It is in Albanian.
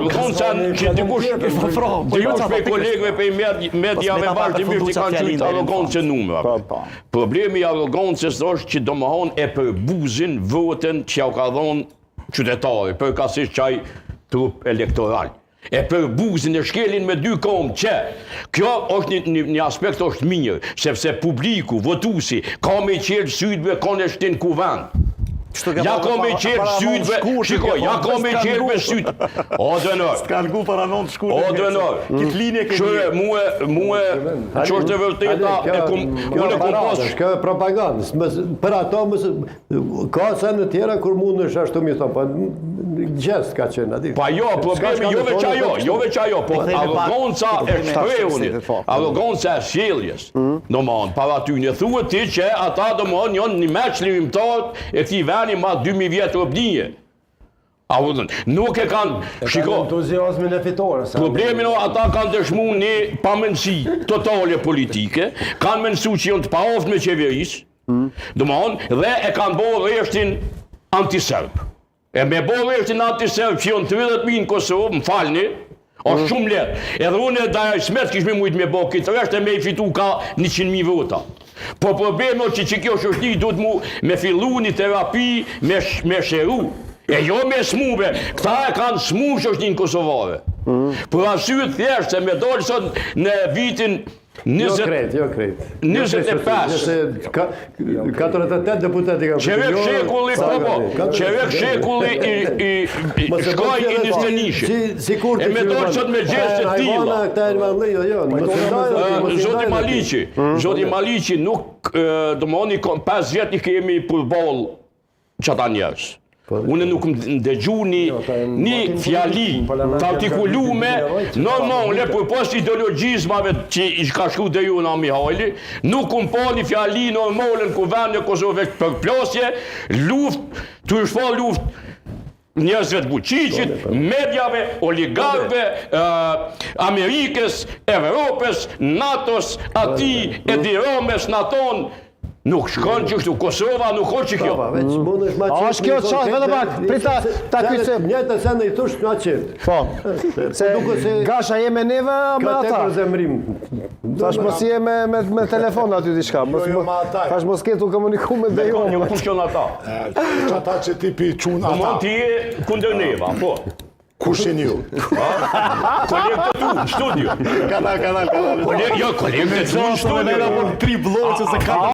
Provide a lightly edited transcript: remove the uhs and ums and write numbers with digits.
arroganca që dikush për kolegëve për medjave vazhdimisht i kanë qujtë arrogancë numra. Problemi i arrogancës është që domethënë e përbuzin votën që ja ka dhënë qytetari, përkatësisht çaj trup elektoral. E përbuzin e shkelin me dy komë që kjo është një aspekt është mirë, sepse publiku, votuesi, ka me qelë sytve kanë e shtin kuvend. Ja ka me qelë sytve, shikoj, ja ka me qelë me sytë. O dënër. S'ka lgu para non të shkurë. O dënër. Kitë linje ke një. Mua, që është e vërteta, unë e kom pasë. Kjo e propagandës. Për ato, ka sene tjera kur mund është ashtu mi thonë, gjest ka qenë ati. Pa jo, problemi, jo veç ajo, po arroganca e shprehunit, arroganca e sjelljes. Domthon, para ty një thuhet ti që ata domthon janë një meç lirimtar e këtij veni ma 2000 vjet robnie. Nuk e kanë, shiko, entuziazmin e fitores. problemin ata kanë dëshmuar një pamendësi totale politike, kanë menduar që janë të paoft me qeverisë, domthon, dhe e kanë bërë rreshtin antiserb. E me bërë rreshtin antiserb që janë 30.000 në Kosovë, më falni, është shumë lehtë. Edhe unë e Dajaj Smet kishme mujtë me bërë këtë rresht e me i fitu ka 100.000 vota. Po problemi është që kjo shoqëri duhet me fillu një terapi me sheru. E jo me smuve, këta e kanë smu shoqërinë kosovare. Për arsye thjesht se me dolë sot në vitin 25. 48 deputati ka Qevek shekulli i shkoj i Nistenishi. E me dolë sot me gjeste tilla. Zoti Maliqi nuk, domthoni 5 vjet i kemi përballë çata njerëz. Unë nuk më dëgju një fjali të artikulume, normal, për post ideologjizmave që i ka shku dhe ju në Mihajli, nuk më po një fjali normal në kuvend në Kosovë për plasje, luft, të shfa luft njerëzve të buqiqit, medjave, oligarkve, Amerikës, Evropës, NATO-s, ati, Ediromes, NATO-n, nuk shkon që kështu, Kosova nuk o që kjo. A është kjo qatë vëllë pak, prita ta kyse. Njëtë se në i thush nga qëtë. Po, se gasha jeme neve me ata. Ka te për zemrim. Tash mos je me telefon aty t'i shka. Tash mos ketu komuniku me dhe jo. Një kushon ata. Që ata që tipi qunë ata. Domon ti je kundër neva, po. Kushin ju? Kolegë të tu, në studio. Kanal. Jo, kolegë të tu, në studio. 3 vlojë që se ka